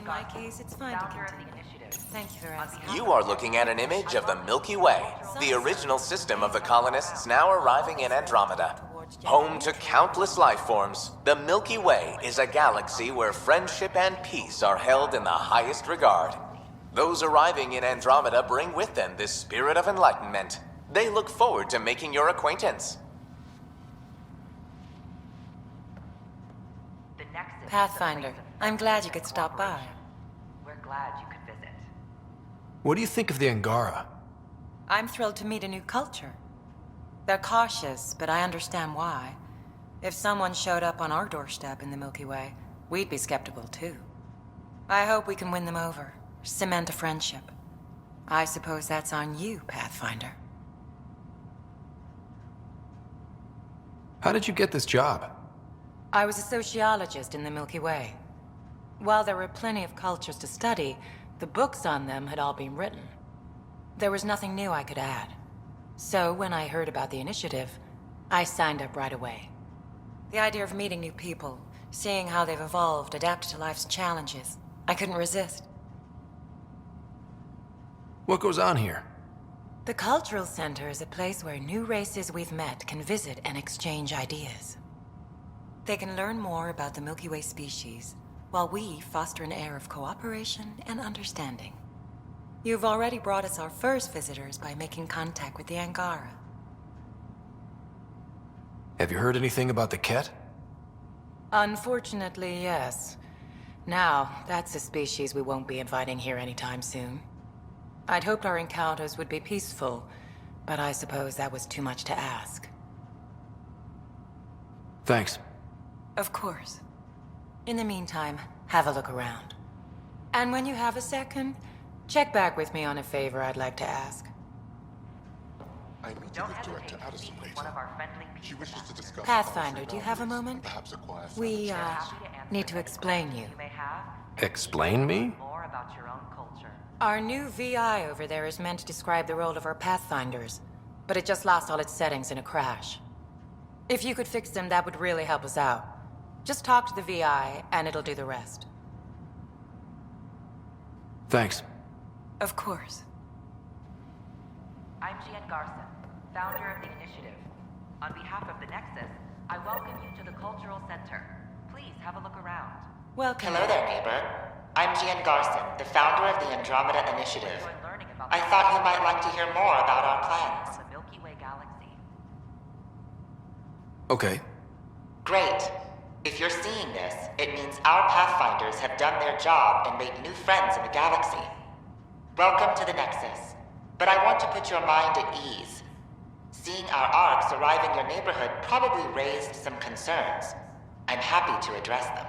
In my case, it's fine to continue. Thank you for asking. You are looking at an image of the Milky Way, the original system of the colonists now arriving in Andromeda. Home to countless life forms, the Milky Way is a galaxy where friendship and peace are held in the highest regard. Those arriving in Andromeda bring with them this spirit of enlightenment. They look forward to making your acquaintance. Pathfinder, I'm glad you could stop by. We're glad you could visit. What do you think of the Angara? I'm thrilled to meet a new culture. They're cautious, but I understand why. If someone showed up on our doorstep in the Milky Way, we'd be skeptical too. I hope we can win them over, cement a friendship. I suppose that's on you, Pathfinder. How did you get this job? I was a sociologist in the Milky Way. While there were plenty of cultures to study, the books on them had all been written. There was nothing new I could add. So when I heard about the initiative, I signed up right away. The idea of meeting new people, seeing how they've evolved, adapted to life's challenges, I couldn't resist. What goes on here? The Cultural Center is a place where new races we've met can visit and exchange ideas. They can learn more about the Milky Way species, while we foster an air of cooperation and understanding. You've already brought us our first visitors by making contact with the Angara. Have you heard anything about the Ket? Unfortunately, yes. Now, that's a species we won't be inviting here anytime soon. I'd hoped our encounters would be peaceful, but I suppose that was too much to ask. Thanks. Of course. In the meantime, have a look around. And when you have a second, check back with me on a favor I'd like to ask. I meet with Director Addison later. She wishes to discuss... Pathfinder, do you have a moment? Perhaps acquire... We, need to explain you. Explain me? More about your own culture. Our new VI over there is meant to describe the role of our Pathfinders, but it just lost all its settings in a crash. If you could fix them, that would really help us out. Just talk to the VI, and it'll do the rest. Thanks. Of course. I'm Gian Garson, founder of the initiative. On behalf of the Nexus, I welcome you to the Cultural Center. Please have a look around. Welcome. Hello there, neighbor. I'm Gian Garson, the founder of the Andromeda Initiative. I thought you might like to hear more about our plans. The Milky Way galaxy. Okay. Great. If you're seeing this, it means our Pathfinders have done their job and made new friends in the galaxy. Welcome to the Nexus. But I want to put your mind at ease. Seeing our arcs arrive in your neighborhood probably raised some concerns. I'm happy to address them.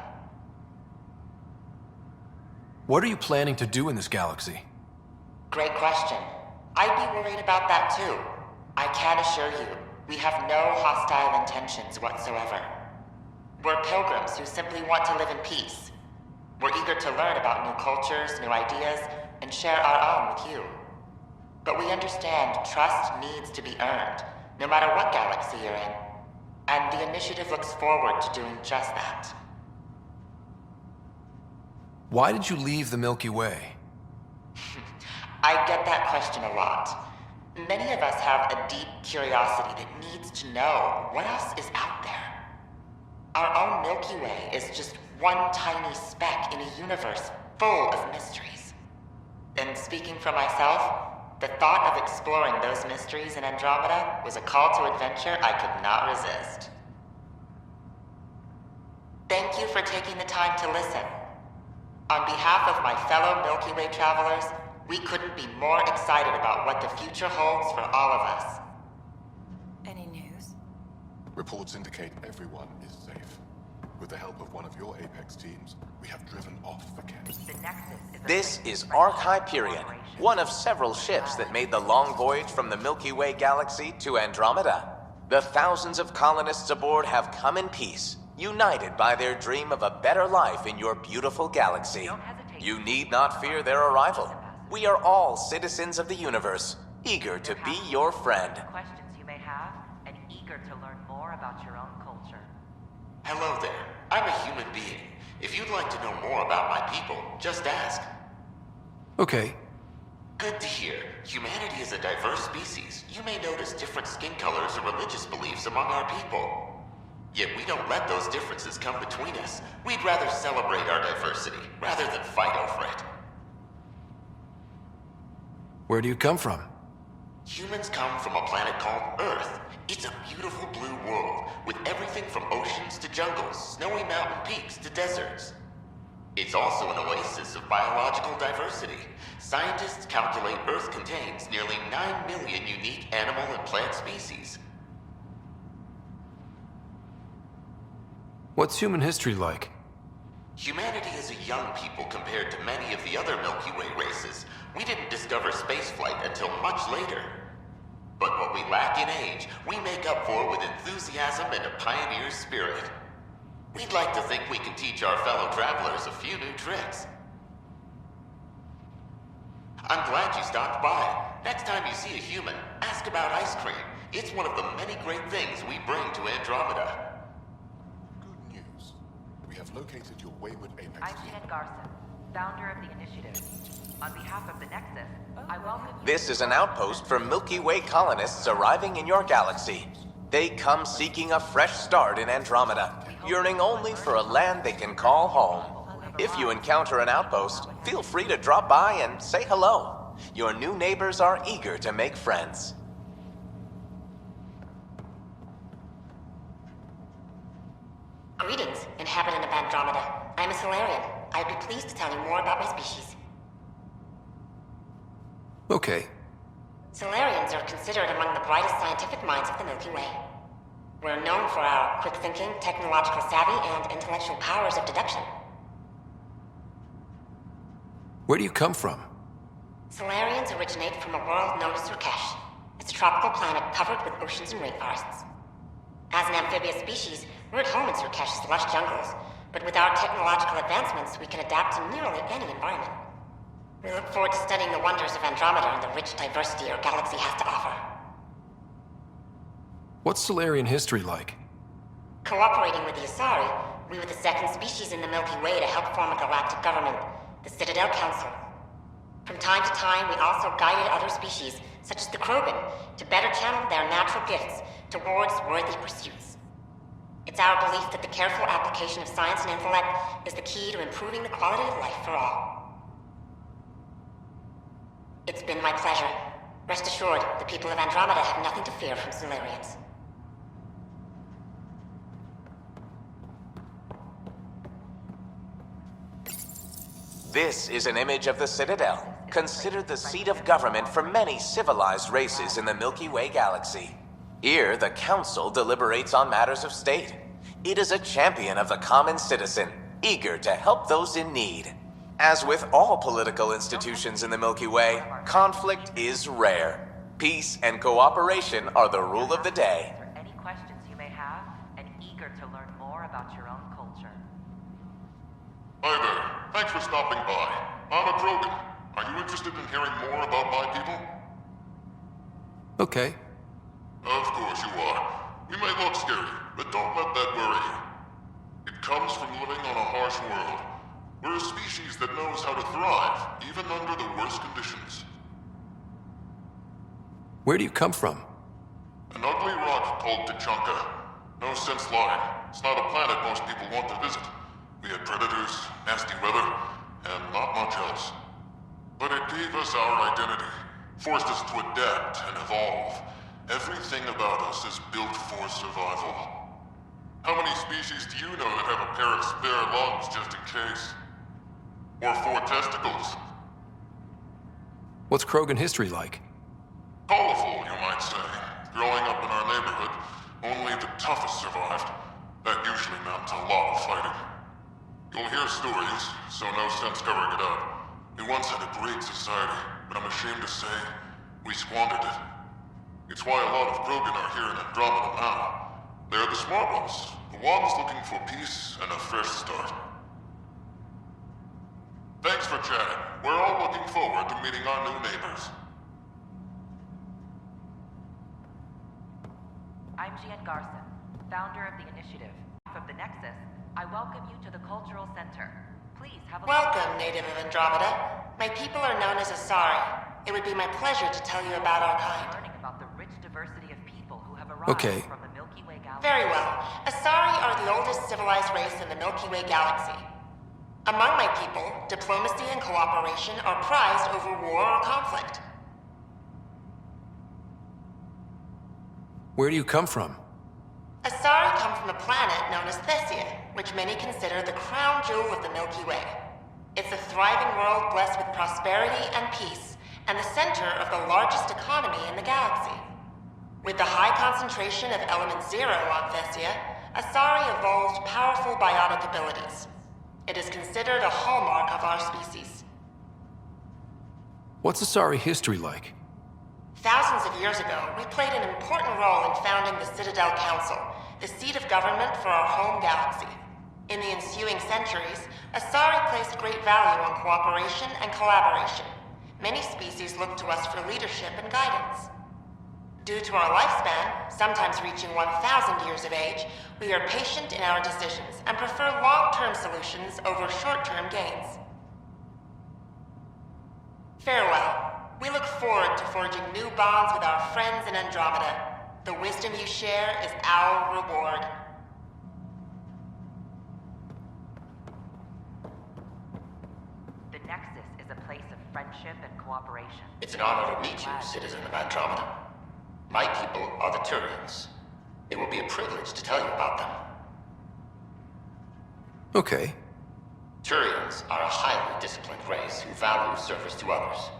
What are you planning to do in this galaxy? Great question. I'd be worried about that too. I can assure you, we have no hostile intentions whatsoever. We're pilgrims who simply want to live in peace. We're eager to learn about new cultures, new ideas, and share our own with you. But we understand trust needs to be earned, no matter what galaxy you're in. And the initiative looks forward to doing just that. Why did you leave the Milky Way? I get that question a lot. Many of us have a deep curiosity that needs to know what else is out there. Our own Milky Way is just one tiny speck in a universe full of mysteries. And speaking for myself, the thought of exploring those mysteries in Andromeda was a call to adventure I could not resist. Thank you for taking the time to listen. On behalf of my fellow Milky Way travelers, we couldn't be more excited about what the future holds for all of us. Any news? Reports indicate everyone is safe. With the help of one of your Apex teams, we have driven off the Ket. The Nexus is a This British is French Ark Hyperion, corporation. one of several ships that made the long voyage from the Milky Way galaxy to Andromeda. The thousands of colonists aboard have come in peace, united by their dream of a better life in your beautiful galaxy. You need not fear their arrival. We are all citizens of the universe, eager to be your friend. Questions you may have, and eager to learn more about your own culture. Hello there. I'm a human being, If you'd like to know more about my people, just ask. Okay. Good to hear. Humanity is a diverse species. You may notice different skin colors or religious beliefs among our people. Yet we don't let those differences come between us. We'd rather celebrate our diversity, rather than fight over it. Where do you come from? Humans come from a planet called Earth. It's a beautiful blue world, with everything from oceans to jungles, snowy mountain peaks to deserts. It's also an oasis of biological diversity. Scientists calculate Earth contains nearly 9 million unique animal and plant species. What's human history like? Humanity is a young people compared to many of the other Milky Way races. We didn't discover spaceflight until much later. But what we lack in age, we make up for with enthusiasm and a pioneer's spirit. We'd like to think we can teach our fellow travelers a few new tricks. I'm glad you stopped by. Next time you see a human, ask about ice cream. It's one of the many great things we bring to Andromeda. Good news. We have located your wayward Apex I'm team. Jen Garson, founder of the initiative. On behalf of the Nexus, I welcome you. This is an outpost for Milky Way colonists arriving in your galaxy. They come seeking a fresh start in Andromeda, yearning only for a land they can call home. If you encounter an outpost, feel free to drop by and say hello. Your new neighbors are eager to make friends. Greetings, inhabitant of Andromeda. I'm a Solarian. I'd be pleased to tell you more about my species. Okay. Solarians are considered among the brightest scientific minds of the Milky Way. We're known for our quick thinking, technological savvy, and intellectual powers of deduction. Where do you come from? Solarians originate from a world known as Surkesh. It's a tropical planet covered with oceans and rainforests. As an amphibious species, we're at home in Surkesh's lush jungles, but with our technological advancements, we can adapt to nearly any environment. We look forward to studying the wonders of Andromeda and the rich diversity our galaxy has to offer. What's Solarian history like? Cooperating with the Asari, we were the second species in the Milky Way to help form a galactic government, the Citadel Council. From time to time, we also guided other species, such as the Krogan, to better channel their natural gifts towards worthy pursuits. It's our belief that the careful application of science and intellect is the key to improving the quality of life for all. It's been my pleasure. Rest assured, the people of Andromeda have nothing to fear from Solarians. This is an image of the Citadel, considered the seat of government for many civilized races in the Milky Way galaxy. Here, the Council deliberates on matters of state. It is a champion of the common citizen, eager to help those in need. As with all political institutions in the Milky Way, conflict is rare. Peace and cooperation are the rule of the day. For any questions you may have, and eager to learn more about your own culture. Hi there. Thanks for stopping by. I'm a Krogan. Are you interested in hearing more about my people? Okay. Of course you are. We may look scary, but don't let that worry you. It comes from living on a harsh world. We're a species that knows how to thrive, even under the worst conditions. Where do you come from? An ugly rock called Tachanka. No sense lying. It's not a planet most people want to visit. We had predators, nasty weather, and not much else. But it gave us our identity, forced us to adapt and evolve. Everything about us is built for survival. How many species do you know that have a pair of spare lungs just in case? Or 4 testicles? What's Krogan history like? Colorful, you might say. Growing up in our neighborhood, only the toughest survived. That usually meant a lot of fighting. You'll hear stories, so no sense covering it up. We once had a great society, but I'm ashamed to say, we squandered it. It's why a lot of Krogan are here in Andromeda now. They're the smart ones, the ones looking for peace and a fresh start. Thanks for chatting. We're all looking forward to meeting our new neighbors. I'm Jen Garson, founder of the initiative. Of the Nexus, I welcome you to the Cultural Center. Please have a... Welcome, native of Andromeda. My people are known as Asari. It would be my pleasure to tell you about our kind. Learning about the rich diversity of people who have arrived Okay. from the Milky Way galaxy. Very well. Asari are the oldest civilized race in the Milky Way galaxy. Among my people, diplomacy and cooperation are prized over war or conflict. Where do you come from? Asari come from a planet known as Thessia, which many consider the crown jewel of the Milky Way. It's a thriving world blessed with prosperity and peace, and the center of the largest economy in the galaxy. With the high concentration of Element Zero on Thessia, Asari evolved powerful biotic abilities. It is considered a hallmark of our species. What's Asari history like? Thousands of years ago, we played an important role in founding the Citadel Council, the seat of government for our home galaxy. In the ensuing centuries, Asari placed great value on cooperation and collaboration. Many species look to us for leadership and guidance. Due to our lifespan, sometimes reaching 1,000 years of age, we are patient in our decisions and prefer long-term solutions over short-term gains. Farewell. We look forward to forging new bonds with our friends in Andromeda. The wisdom you share is our reward. The Nexus is a place of friendship and cooperation. It's an honor to meet you, citizen of Andromeda. My people are the Turians. It will be a privilege to tell you about them. Okay. Turians are a highly disciplined race who value service to others.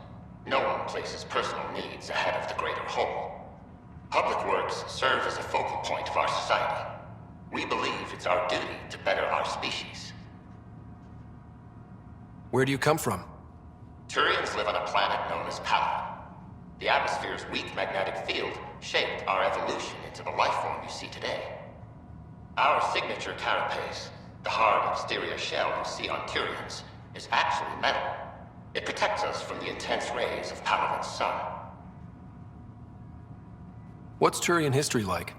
No one places personal needs ahead of the greater whole. Public works serve as a focal point of our society. We believe it's our duty to better our species. Where do you come from? Turians live on a planet known as Pala. The atmosphere's weak magnetic field shaped our evolution into the life form you see today. Our signature carapace, the hard exterior shell you see on Turians, is actually metal. It protects us from the intense rays of Palaven's sun. What's Turian history like?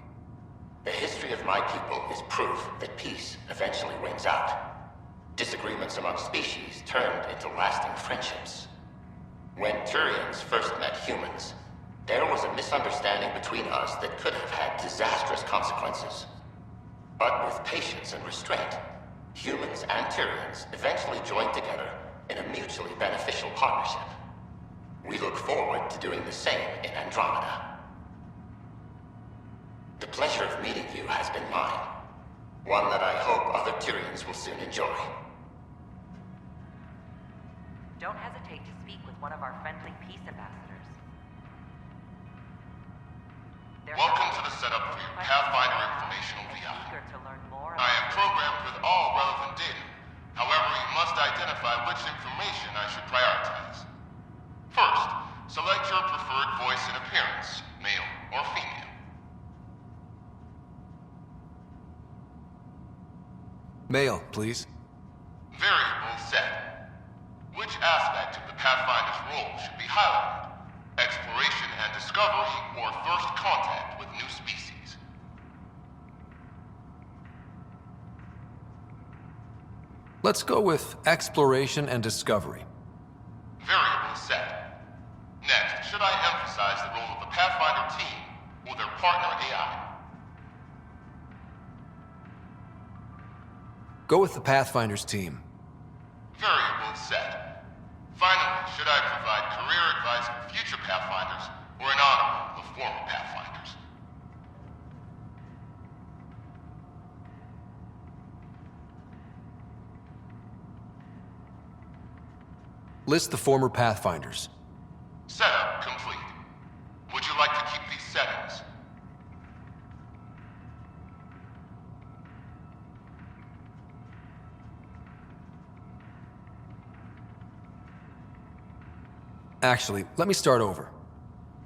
The history of my people is proof that peace eventually wins out. Disagreements among species turned into lasting friendships. When Turians first met humans, there was a misunderstanding between us that could have had disastrous consequences. But with patience and restraint, humans and Turians eventually joined together in a mutually beneficial partnership. We look forward to doing the same in Andromeda. The pleasure of meeting you has been mine. One that I hope other Turians will soon enjoy. Don't hesitate to speak with one of our friendly peace ambassadors. Welcome to the setup for your Pathfinder Informational VI. Eager to learn more I am programmed with all relevant data. However, you must identify which information I should prioritize. First, select your preferred voice and appearance, male or female. Male, please. Variable set. Which aspect of the Pathfinder's role should be highlighted? Exploration and discovery, or first contact with new species? Let's go with exploration and discovery. Variable set. Next, should I emphasize the role of the Pathfinder team or their partner AI? Go with the Pathfinder's team. Variable set. Finally, should I provide career advice for future Pathfinders or an honor of former Pathfinders? List the former Pathfinders. Setup complete. Would you like to keep these settings? Actually, let me start over.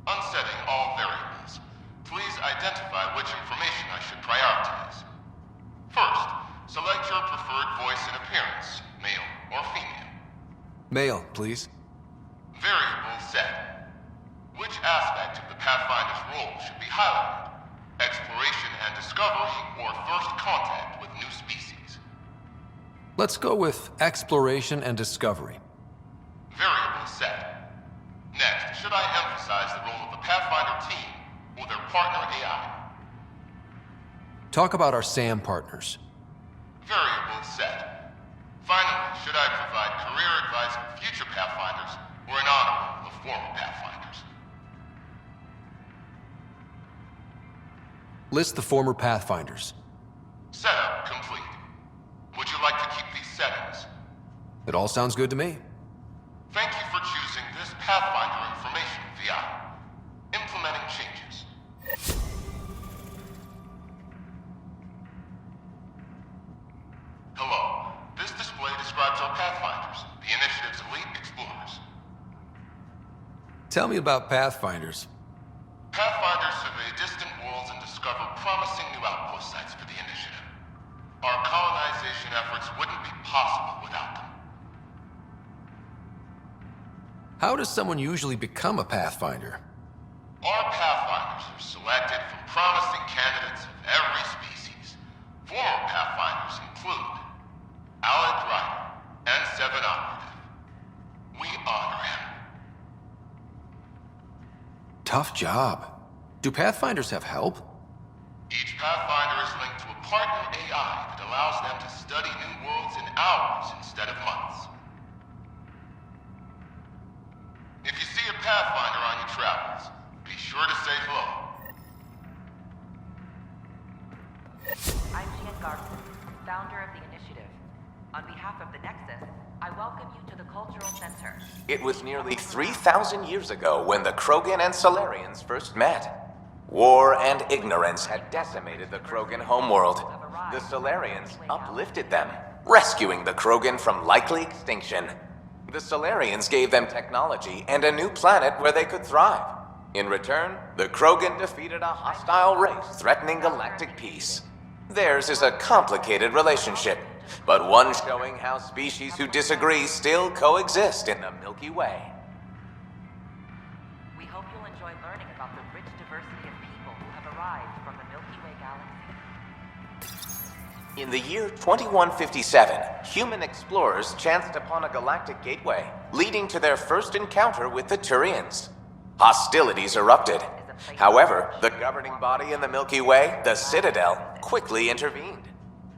Unsetting all variables. Please identify which information I should prioritize. First, select your preferred voice and appearance, male or female. Male, please. Variable set. Which aspect of the Pathfinder's role should be highlighted? Exploration and discovery, or first contact with new species? Let's go with exploration and discovery. Variable set. Next, should I emphasize the role of the Pathfinder team or their partner AI? Talk about our SAM partners. Variable set. Finally, should I provide career advice for future Pathfinders or an honor of former Pathfinders? List the former Pathfinders. Setup complete. Would you like to keep these settings? It all sounds good to me. Thank you for choosing this Pathfinder information VI. Implementing changes. Hello. This display describes our Pathfinders, the Initiative's elite explorers. Tell me about Pathfinders. Pathfinders survey distant worlds and discover promising new outpost sites for the Initiative. Our colonization efforts wouldn't be possible without them. How does someone usually become a Pathfinder? Our Pathfinders are selected from promising candidates of every species. Former Pathfinders include Ryder, N7 operative. We honor him. Tough job. Do Pathfinders have help? Each Pathfinder is linked to a partner AI that allows them to study new worlds in hours instead of months. If you see a Pathfinder on your travels, be sure to say hello. I'm Gian Garson, founder of the Initiative. On behalf of the Nexus, I welcome you to the Cultural Center. It was nearly 3,000 years ago when the Krogan and Solarians first met. War and ignorance had decimated the Krogan homeworld. The Solarians uplifted them, rescuing the Krogan from likely extinction. The Solarians gave them technology and a new planet where they could thrive. In return, the Krogan defeated a hostile race threatening galactic peace. Theirs is a complicated relationship, but one showing how species who disagree still coexist in the Milky Way. We hope you'll enjoy learning about the rich diversity of people who have arrived from the Milky Way galaxy. In the year 2157, human explorers chanced upon a galactic gateway, leading to their first encounter with the Turians. Hostilities erupted. However, the governing body in the Milky Way, the Citadel, quickly intervened.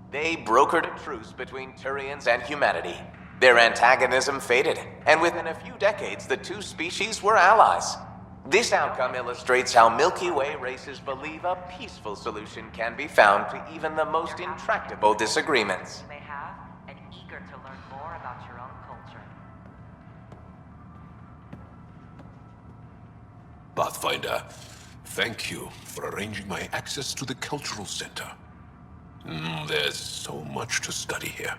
They brokered a truce between Turians and humanity. Their antagonism faded, and within a few decades, the two species were allies. This outcome illustrates how Milky Way races believe a peaceful solution can be found to even the most intractable disagreements. You may have, and eager to learn more about your own culture. Pathfinder, thank you for arranging my access to the Cultural Center. There's so much to study here.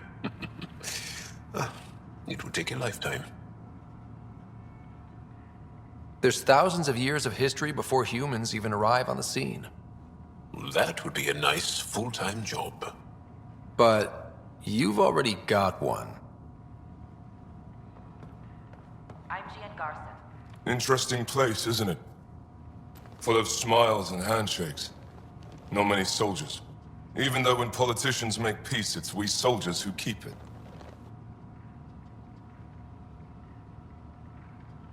It would take a lifetime. There's thousands of years of history before humans even arrive on the scene. That would be a nice full-time job. But you've already got one. I'm Gian Garson. Interesting place, isn't it? Full of smiles and handshakes. Not many soldiers. Even though when politicians make peace, it's we soldiers who keep it.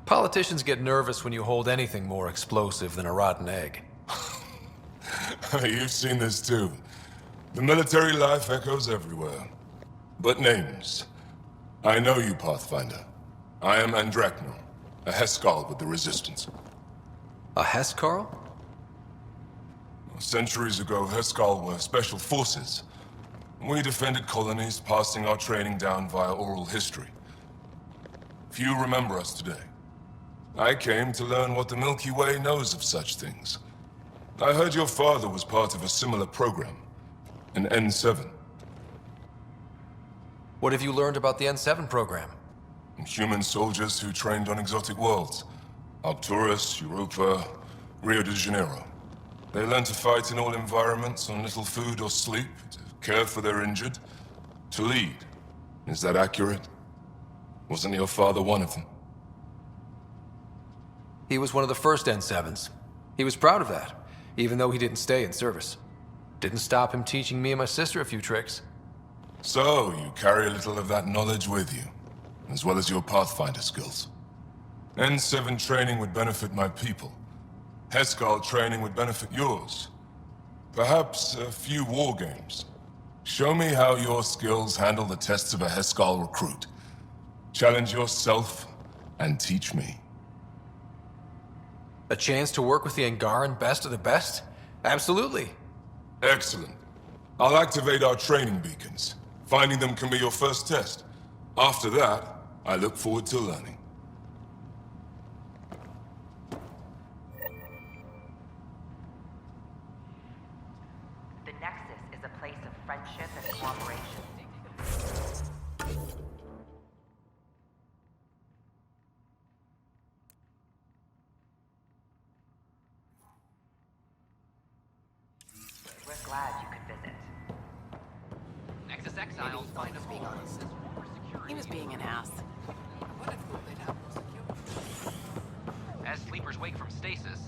Politicians get nervous when you hold anything more explosive than a rotten egg. You've seen this too. The military life echoes everywhere. But names. I know you, Pathfinder. I am Andromeda, a Heskal with the Resistance. A Hescarl? Centuries ago, Heskal were special forces. We defended colonies, passing our training down via oral history. Few remember us today. I came to learn what the Milky Way knows of such things. I heard your father was part of a similar program, an N7. What have you learned about the N7 program? Human soldiers who trained on exotic worlds. Arcturus, Europa, Rio de Janeiro. They learn to fight in all environments on little food or sleep, to care for their injured, to lead. Is that accurate? Wasn't your father one of them? He was one of the first N7s. He was proud of that, even though he didn't stay in service. Didn't stop him teaching me and my sister a few tricks. So, you carry a little of that knowledge with you, as well as your Pathfinder skills. N7 training would benefit my people. Heskal training would benefit yours. Perhaps a few war games. Show me how your skills handle the tests of a Heskal recruit. Challenge yourself, and teach me. A chance to work with the Angaran best of the best? Absolutely. Excellent. I'll activate our training beacons. Finding them can be your first test. After that, I look forward to learning. The Nexus is a place of friendship and cooperation. We're glad you could visit. Nexus exiles find us being honest. He was being an ass. What if they'd have more security? As sleepers wake from stasis,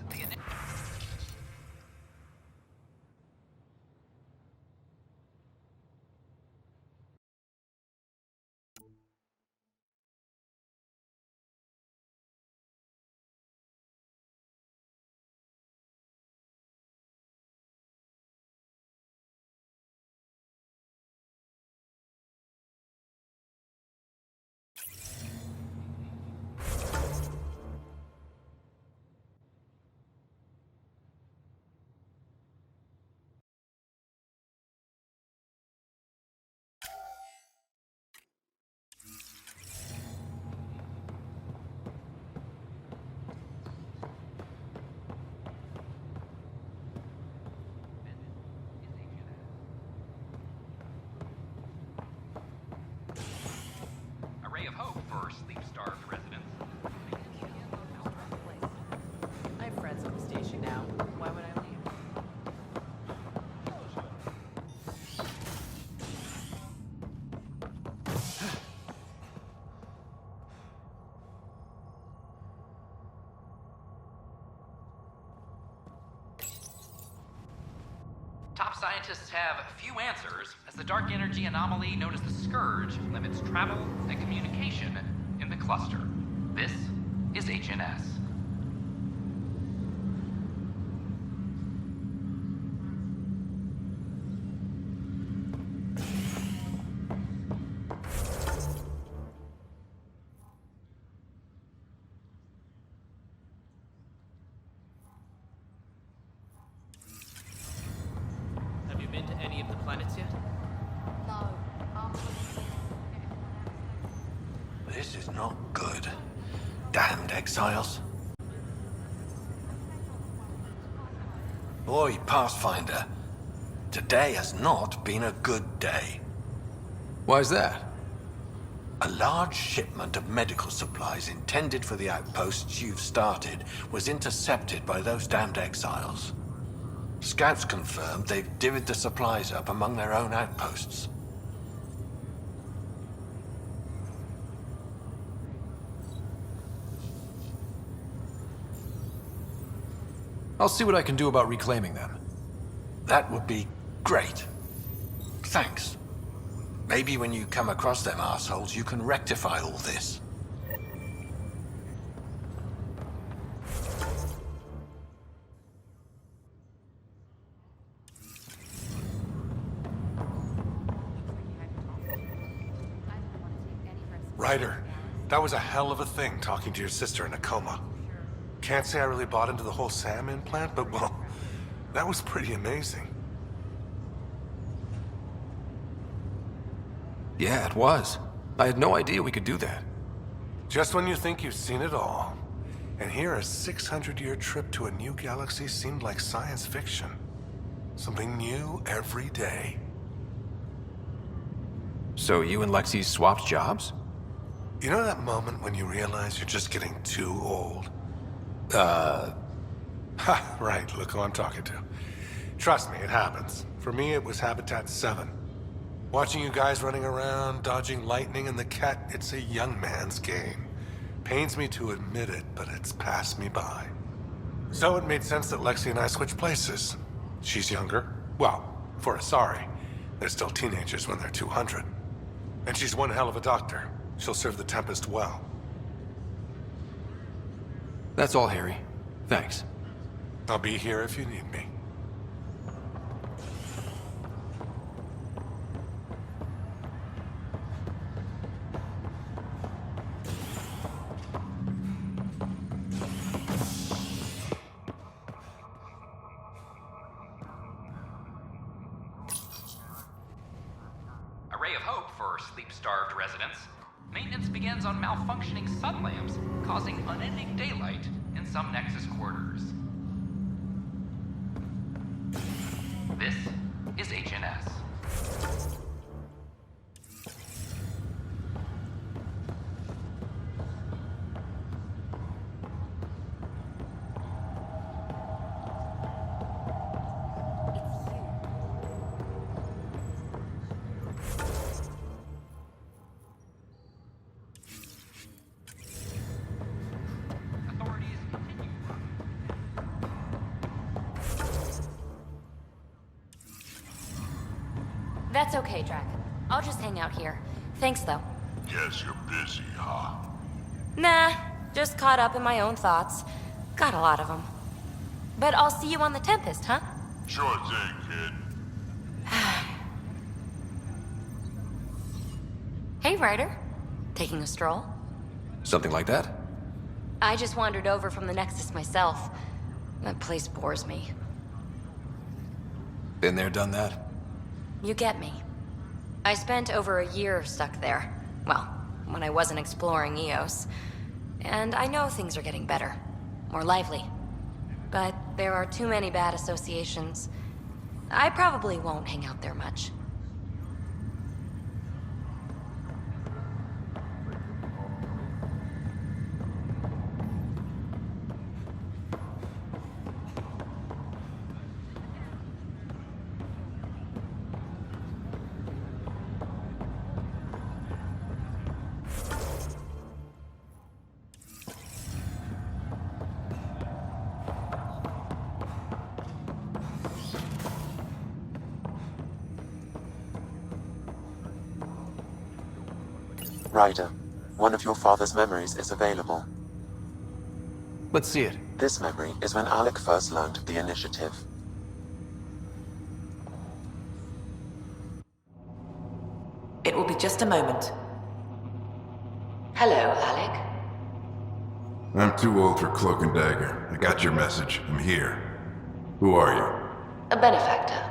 ray of hope for sleep-starved residents. I have friends on the station now. Why would I leave? Top scientists have few answers, as the dark energy anomaly known as the Scourge limits travel and communication in the cluster. This is HNS. Have you been to any of the planets yet? No. This is not good. Damned exiles. Boy, Pathfinder. Today has not been a good day. Why's that? A large shipment of medical supplies intended for the outposts you've started was intercepted by those damned exiles. Scouts confirmed they've divvied the supplies up among their own outposts. I'll see what I can do about reclaiming them. That would be great. Thanks. Maybe when you come across them assholes, you can rectify all this. Ryder, that was a hell of a thing talking to your sister in a coma. Can't say I really bought into the whole Sam implant, but well, that was pretty amazing. Yeah, it was. I had no idea we could do that. Just when you think you've seen it all. And here a 600-year trip to a new galaxy seemed like science fiction. Something new every day. So you and Lexi swapped jobs? You know that moment when you realize you're just getting too old? Ha, right, look who I'm talking to. Trust me, it happens. For me, it was Habitat 7. Watching you guys running around, dodging lightning and the cat, it's a young man's game. Pains me to admit it, but it's passed me by. So it made sense that Lexi and I switched places. She's younger. Well, for Asari. They're still teenagers when they're 200. And she's one hell of a doctor. She'll serve the Tempest well. That's all, Harry. Thanks. I'll be here if you need me. A ray of hope for sleep-starved residents. Maintenance begins on malfunctioning sun lamps, causing unending daylight in some Nexus quarters. This is HNS. That's okay, Draken. I'll just hang out here. Thanks, though. Guess you're busy, huh? Nah, just caught up in my own thoughts. Got a lot of them. But I'll see you on the Tempest, huh? Sure thing, kid. Hey, Ryder. Taking a stroll? Something like that? I just wandered over from the Nexus myself. That place bores me. Been there, done that. You get me. I spent over a year stuck there. Well, when I wasn't exploring Eos. And I know things are getting better. More lively. But there are too many bad associations. I probably won't hang out there much. Ryder, one of your father's memories is available. Let's see it. This memory is when Alec first learned of the initiative. It will be just a moment. Hello, Alec. I'm too old for Cloak and Dagger. I got your message. I'm here. Who are you? A benefactor,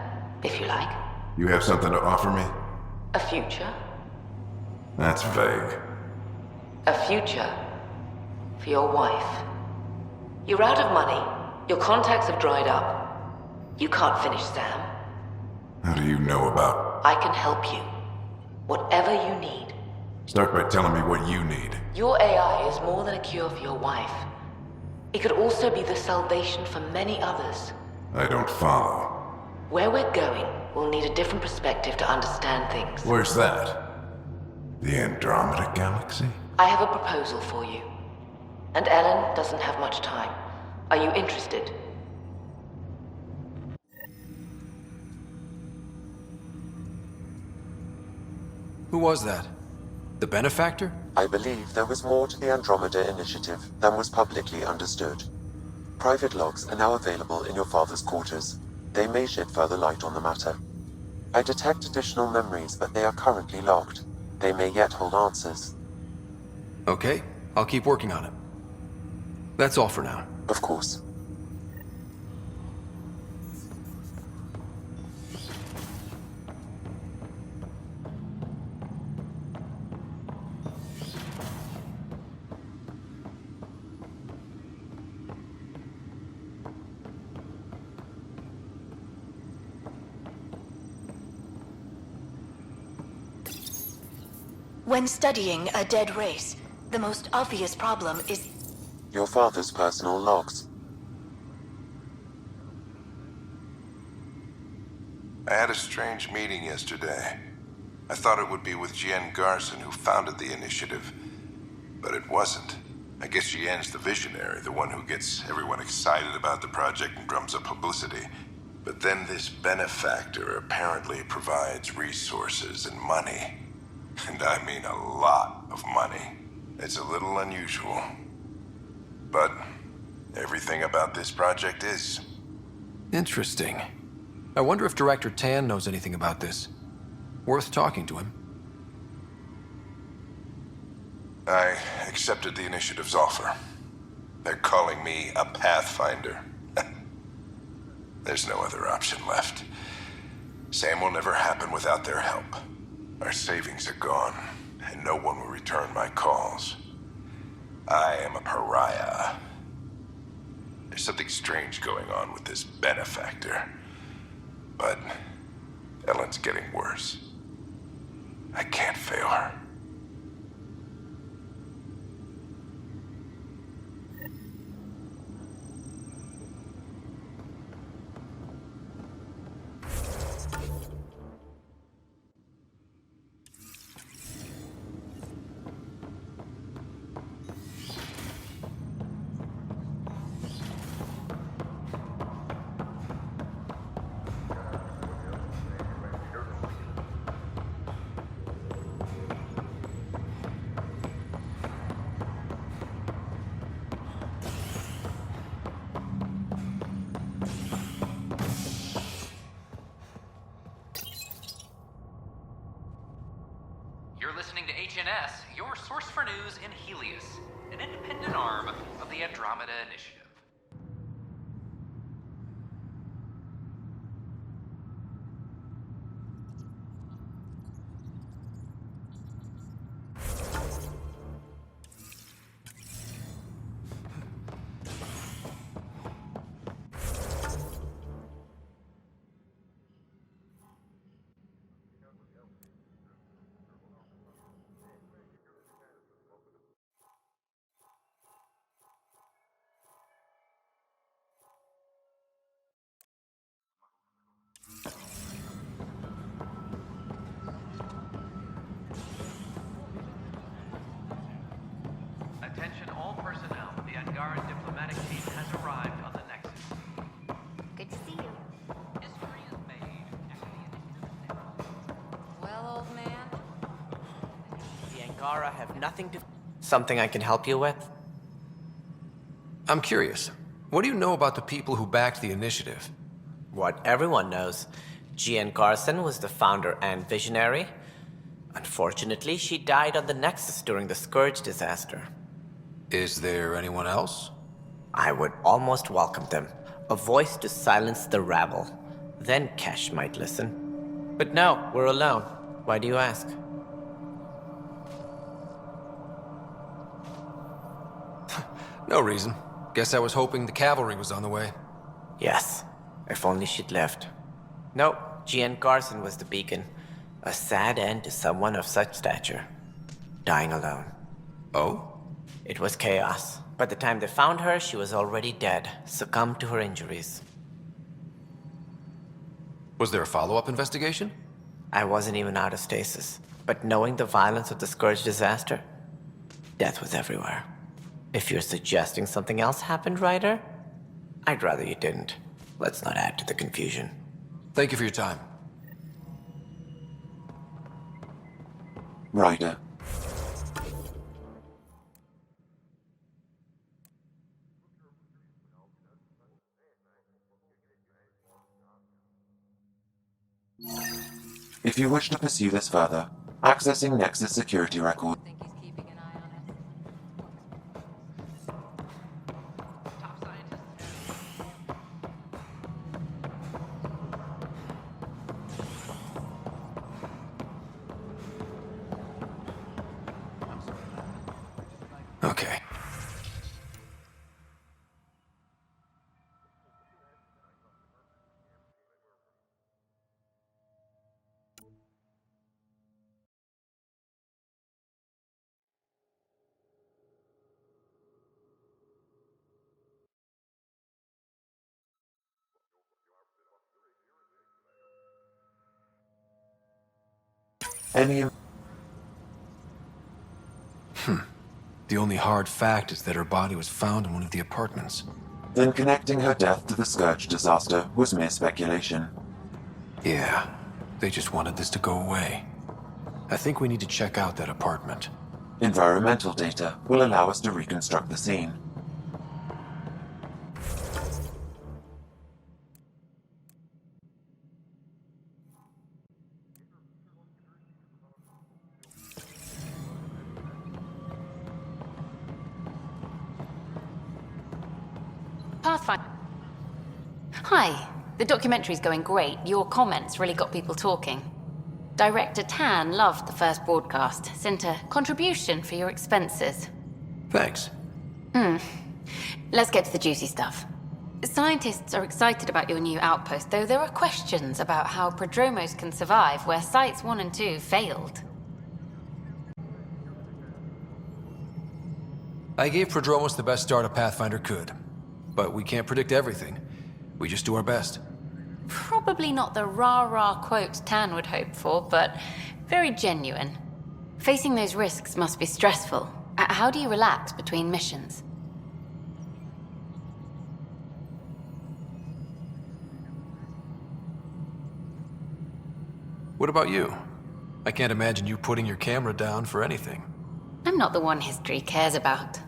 if you like. You have something to offer me? A future. That's vague. A future for your wife. You're out of money. Your contacts have dried up. You can't finish Sam. How do you know about? I can help you. Whatever you need. Start by telling me what you need. Your AI is more than a cure for your wife. It could also be the salvation for many others. I don't follow. Where we're going, we'll need a different perspective to understand things. Where's that? The Andromeda Galaxy? I have a proposal for you. And Ellen doesn't have much time. Are you interested? Who was that? The benefactor? I believe there was more to the Andromeda initiative than was publicly understood. Private logs are now available in your father's quarters. They may shed further light on the matter. I detect additional memories, but they are currently logged. They may yet hold answers. Okay, I'll keep working on it. That's all for now. Of course. When studying a dead race, the most obvious problem is Your father's personal logs. I had a strange meeting yesterday. I thought it would be with Jian Garson, who founded the initiative. But it wasn't. I guess Jian's the visionary, the one who gets everyone excited about the project and drums up publicity. But then this benefactor apparently provides resources and money. And I mean a lot of money. It's a little unusual. But everything about this project is. Interesting. I wonder if Director Tan knows anything about this. Worth talking to him. I accepted the initiative's offer. They're calling me a Pathfinder. There's no other option left. Sam will never happen without their help. Our savings are gone, and no one will return my calls. I am a pariah. There's something strange going on with this benefactor. But Ellen's getting worse. I can't fail her. You're listening to HNS, your source for news in Helios, an independent arm of the Andromeda Initiative. Attention all personnel. The Angaran diplomatic team has arrived on the Nexus. Good to see you. History is made after the initiative. Well, old man. The Angara have nothing to... Something I can help you with? I'm curious. What do you know about the people who backed the initiative? What everyone knows. Jean Garson was the founder and visionary. Unfortunately, she died on the Nexus during the Scourge disaster. Is there anyone else? I would almost welcome them. A voice to silence the rabble. Then Kesh might listen. But no, we're alone. Why do you ask? No reason. Guess I was hoping the cavalry was on the way. Yes, if only she'd lived. No, Jean Garson was the beacon. A sad end to someone of such stature. Dying alone. Oh? It was chaos. By the time they found her, she was already dead, succumbed to her injuries. Was there a follow-up investigation? I wasn't even out of stasis. But knowing the violence of the Scourge disaster, death was everywhere. If you're suggesting something else happened, Ryder, I'd rather you didn't. Let's not add to the confusion. Thank you for your time. Ryder. If you wish to pursue this further, accessing Nexus security record. Okay. The only hard fact is that her body was found in one of the apartments. Then connecting her death to the Scourge disaster was mere speculation. Yeah, they just wanted this to go away. I think we need to check out that apartment. Environmental data will allow us to reconstruct the scene. Pathfinder. Hi. The documentary's going great. Your comments really got people talking. Director Tan loved the first broadcast. Sent a contribution for your expenses. Thanks. Let's get to the juicy stuff. Scientists are excited about your new outpost, though there are questions about how prodromos can survive where Sites 1 and 2 failed. I gave Prodromos the best start a Pathfinder could. But we can't predict everything. We just do our best. Probably not the rah-rah quote Tan would hope for, but very genuine. Facing those risks must be stressful. How do you relax between missions? What about you? I can't imagine you putting your camera down for anything. I'm not the one history cares about.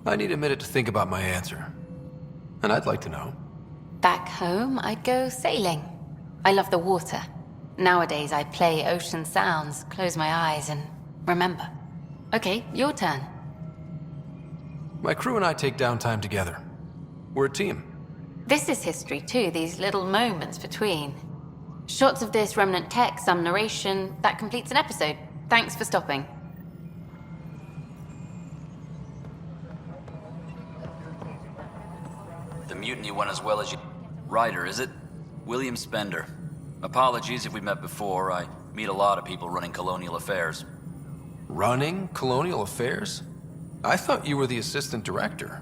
I need a minute to think about my answer. And I'd like to know. Back home, I'd go sailing. I love the water. Nowadays, I play ocean sounds, close my eyes, and remember. Okay, your turn. My crew and I take downtime together. We're a team. This is history too, these little moments between. Shots of this remnant tech, some narration, that completes an episode. Thanks for stopping. The mutiny went as well as you... Ryder, is it? William Spender. Apologies if we met before. I meet a lot of people running colonial affairs. Running colonial affairs? I thought you were the assistant director.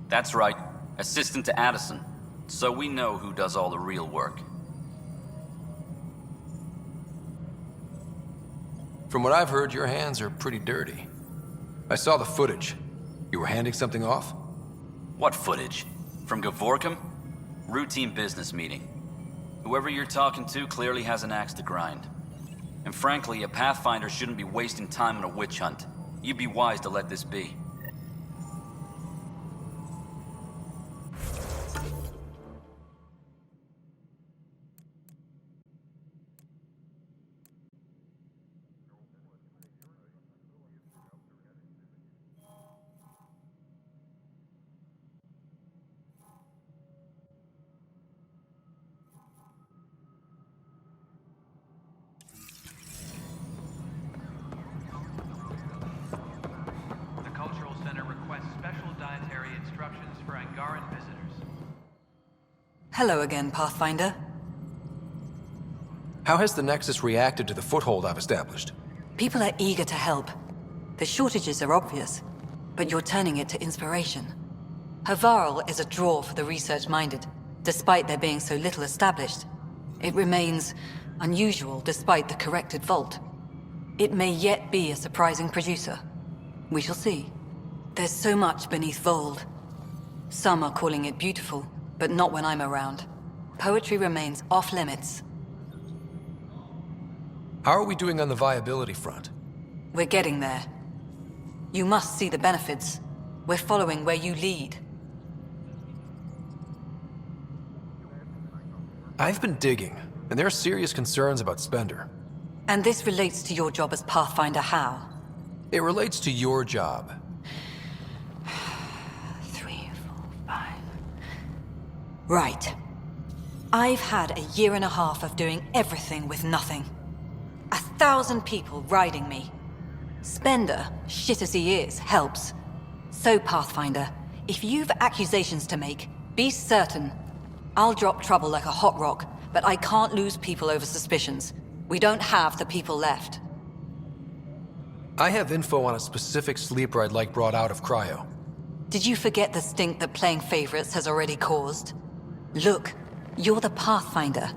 That's right. Assistant to Addison. So we know who does all the real work. From what I've heard, your hands are pretty dirty. I saw the footage. You were handing something off? What footage? From Gavorkum? Routine business meeting. Whoever you're talking to clearly has an axe to grind. And frankly, a Pathfinder shouldn't be wasting time on a witch hunt. You'd be wise to let this be. Hello again, Pathfinder. How has the Nexus reacted to the foothold I've established? People are eager to help. The shortages are obvious, but you're turning it to inspiration. Havarl is a draw for the research-minded, despite there being so little established. It remains unusual despite the corrected vault. It may yet be a surprising producer. We shall see. There's so much beneath Vold. Some are calling it beautiful, but not when I'm around. Poetry remains off-limits. How are we doing on the viability front? We're getting there. You must see the benefits. We're following where you lead. I've been digging, and there are serious concerns about Spender. And this relates to your job as Pathfinder how? It relates to your job. 3, 4, 5... Right. I've had a year and a half of doing everything with nothing. 1,000 people riding me. Spender, shit as he is, helps. So, Pathfinder, if you've accusations to make, be certain. I'll drop trouble like a hot rock, but I can't lose people over suspicions. We don't have the people left. I have info on a specific sleeper I'd like brought out of cryo. Did you forget the stink that playing favorites has already caused? Look, you're the Pathfinder.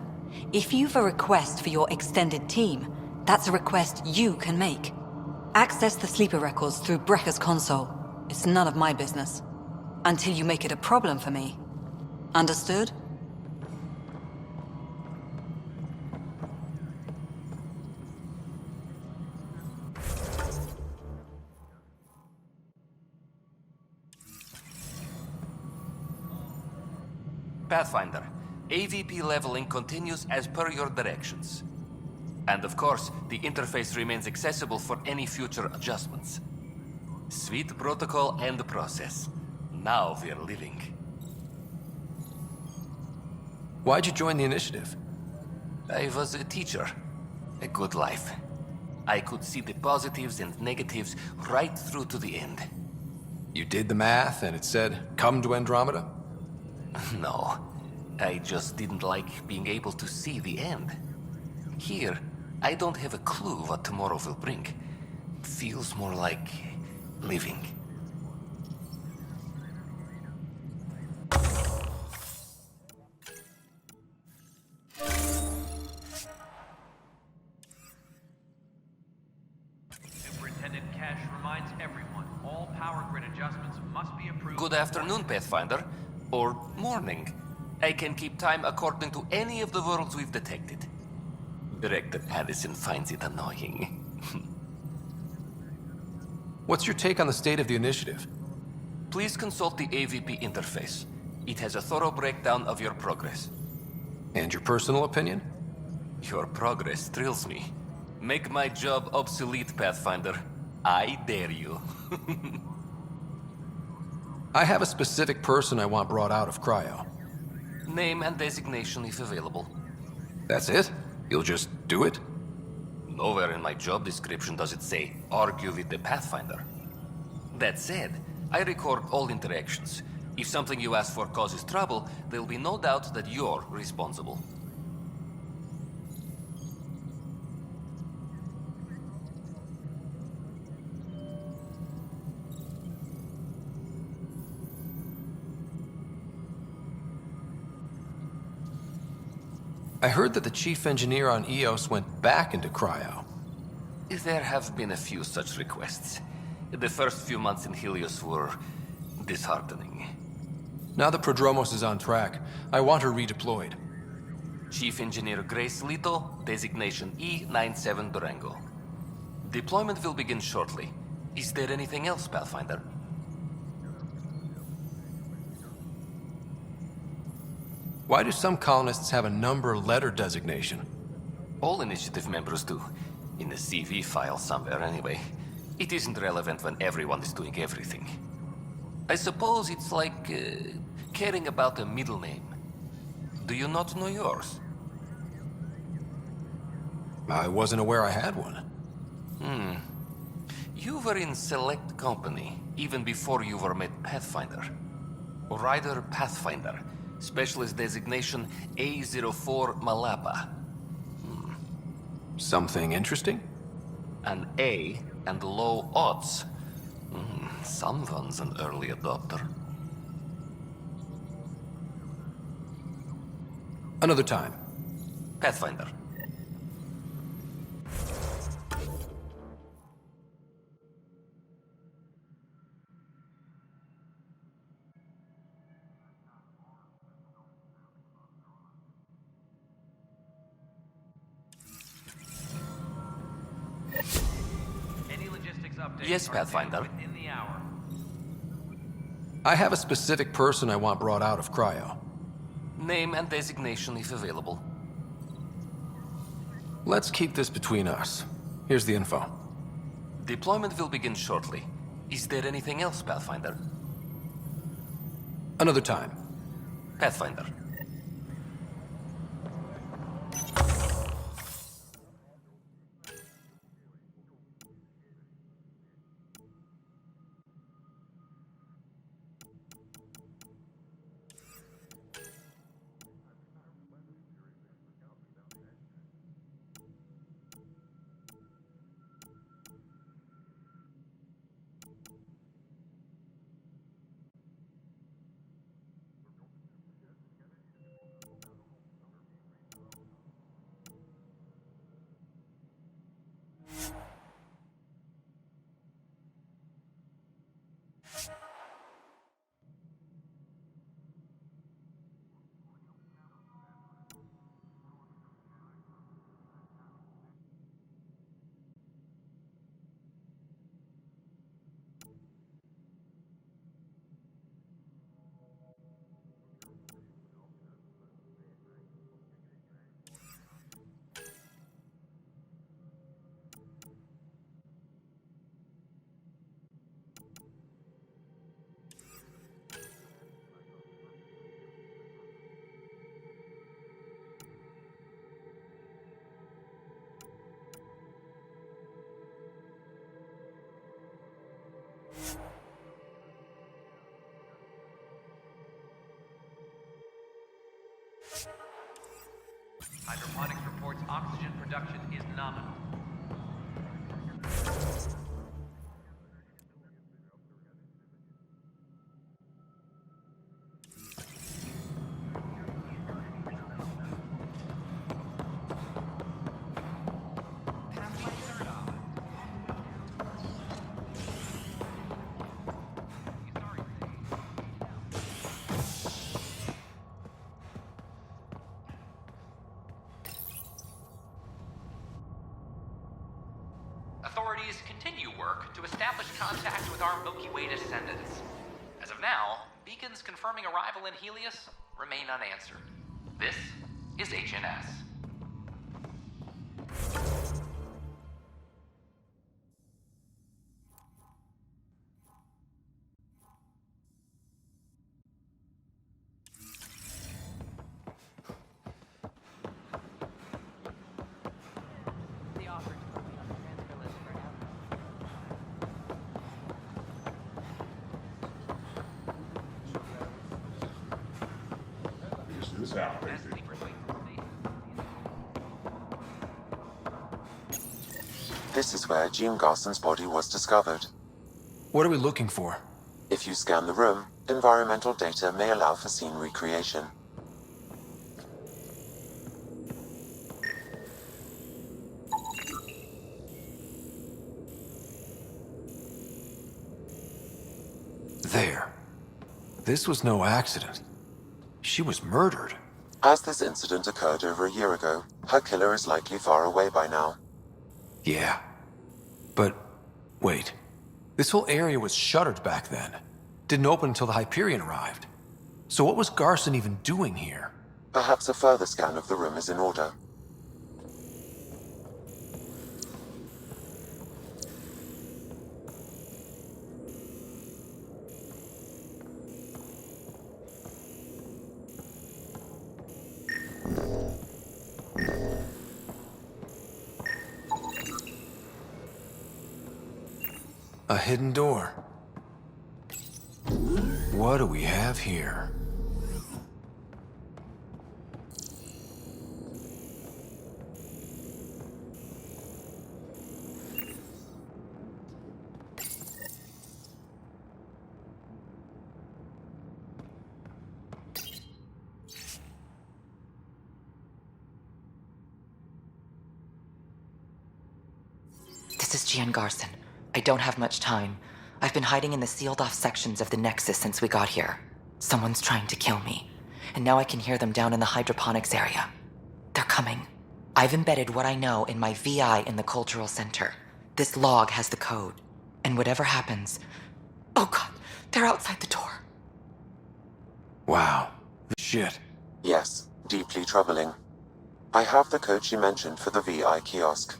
If you've a request for your extended team, that's a request you can make. Access the sleeper records through Brekker's console. It's none of my business. Until you make it a problem for me, Understood? Pathfinder, AVP leveling continues as per your directions. And of course, the interface remains accessible for any future adjustments. Sweet protocol and process. Now we're living. Why'd you join the initiative? I was a teacher. A good life. I could see the positives and negatives right through to the end. You did the math and it said, come to Andromeda? No. I just didn't like being able to see the end. Here, I don't have a clue what tomorrow will bring. Feels more like living. Superintendent Cash reminds everyone, all power grid adjustments must be approved. Good afternoon, Pathfinder. Or morning. I can keep time according to any of the worlds we've detected. Director Addison finds it annoying. What's your take on the state of the initiative? Please consult the AVP interface. It has a thorough breakdown of your progress. And your personal opinion? Your progress thrills me. Make my job obsolete, Pathfinder. I dare you. I have a specific person I want brought out of cryo. Name and designation if available. That's it? You'll just do it? Nowhere in my job description does it say, argue with the Pathfinder. That said, I record all interactions. If something you ask for causes trouble, there'll be no doubt that you're responsible. I heard that the chief engineer on Eos went back into cryo. There have been a few such requests. The first few months in Helios were disheartening. Now that Prodromos is on track, I want her redeployed. Chief Engineer Grace Lito, designation E97 Durango. Deployment will begin shortly. Is there anything else, Pathfinder? Why do some colonists have a number letter designation? All initiative members do. In the CV file somewhere anyway. It isn't relevant when everyone is doing everything. I suppose it's like caring about a middle name. Do you not know yours? I wasn't aware I had one. You were in select company, even before you were made Pathfinder. Ryder Pathfinder. Specialist designation A04 Malapa. Something interesting? An A and low odds. Someone's an early adopter. Another time. Pathfinder. Yes, Pathfinder. Within the hour. I have a specific person I want brought out of cryo. Name and designation if available. Let's keep this between us. Here's the info. Deployment will begin shortly. Is there anything else, Pathfinder? Another time. Pathfinder. Hydroponics reports oxygen production is nominal. Authorities continue work to establish contact with our Milky Way descendants. As of now, beacons confirming arrival in Helios remain unanswered. This is HNS. This is where Jean Garson's body was discovered. What are we looking for? If you scan the room, environmental data may allow for scene recreation. There. This was no accident. She was murdered. As this incident occurred over a year ago, her killer is likely far away by now. Yeah. But, wait. This whole area was shuttered back then. Didn't open until the Hyperion arrived. So what was Garson even doing here? Perhaps a further scan of the room is in order. A hidden door. What do we have here? This is Gian Garson. I don't have much time. I've been hiding in the sealed-off sections of the Nexus since we got here. Someone's trying to kill me, and now I can hear them down in the hydroponics area. They're coming. I've embedded what I know in my VI in the Cultural Center. This log has the code, and whatever happens... Oh god, they're outside the door. Wow. Shit. Yes, deeply troubling. I have the code she mentioned for the VI kiosk.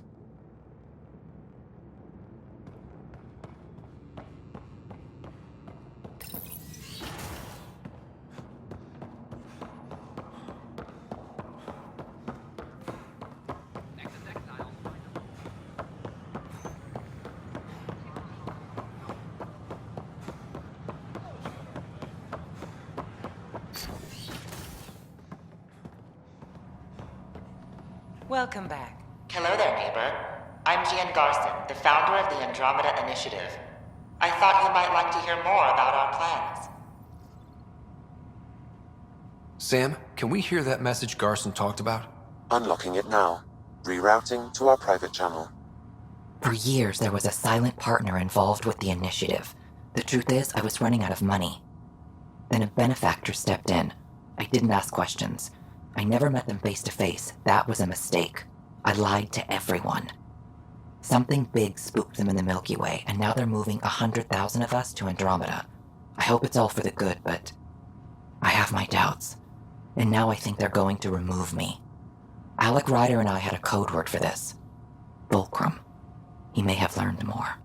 Welcome back. Hello there, neighbor. I'm Gian Garson, the founder of the Andromeda Initiative. I thought you might like to hear more about our plans. Sam, can we hear that message Garson talked about? Unlocking it now. Rerouting to our private channel. For years, there was a silent partner involved with the initiative. The truth is, I was running out of money. Then a benefactor stepped in. I didn't ask questions. I never met them face to face. That was a mistake. I lied to everyone. Something big spooked them in the Milky Way, and now they're moving 100,000 of us to Andromeda. I hope it's all for the good, but I have my doubts. And now I think they're going to remove me. Alec Ryder and I had a code word for this. Fulcrum. He may have learned more.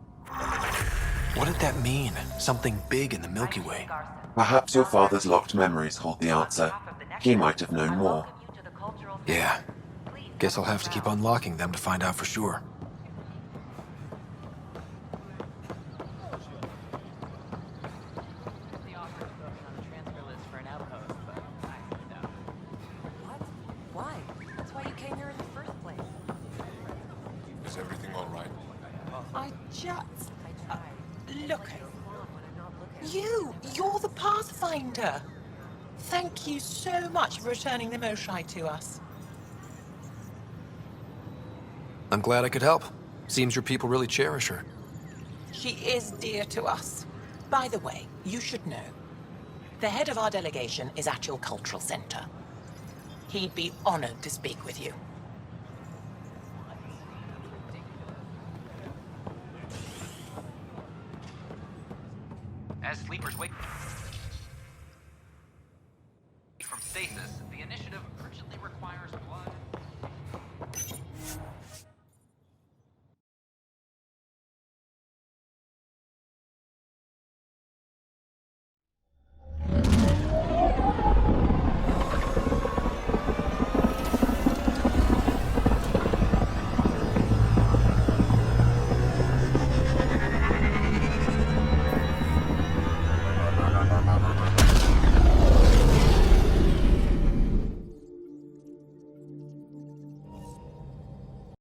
What did that mean? Something big in the Milky Way? Perhaps your father's locked memories hold the answer. He might have known more. Yeah. Guess I'll have to keep unlocking them to find out for sure. Why? That's why you Shucks. Look at you. You're the Pathfinder. Thank you so much for returning the Moshai to us. I'm glad I could help. Seems your people really cherish her. She is dear to us. By the way, you should know. The head of our delegation is at your cultural center. He'd be honored to speak with you.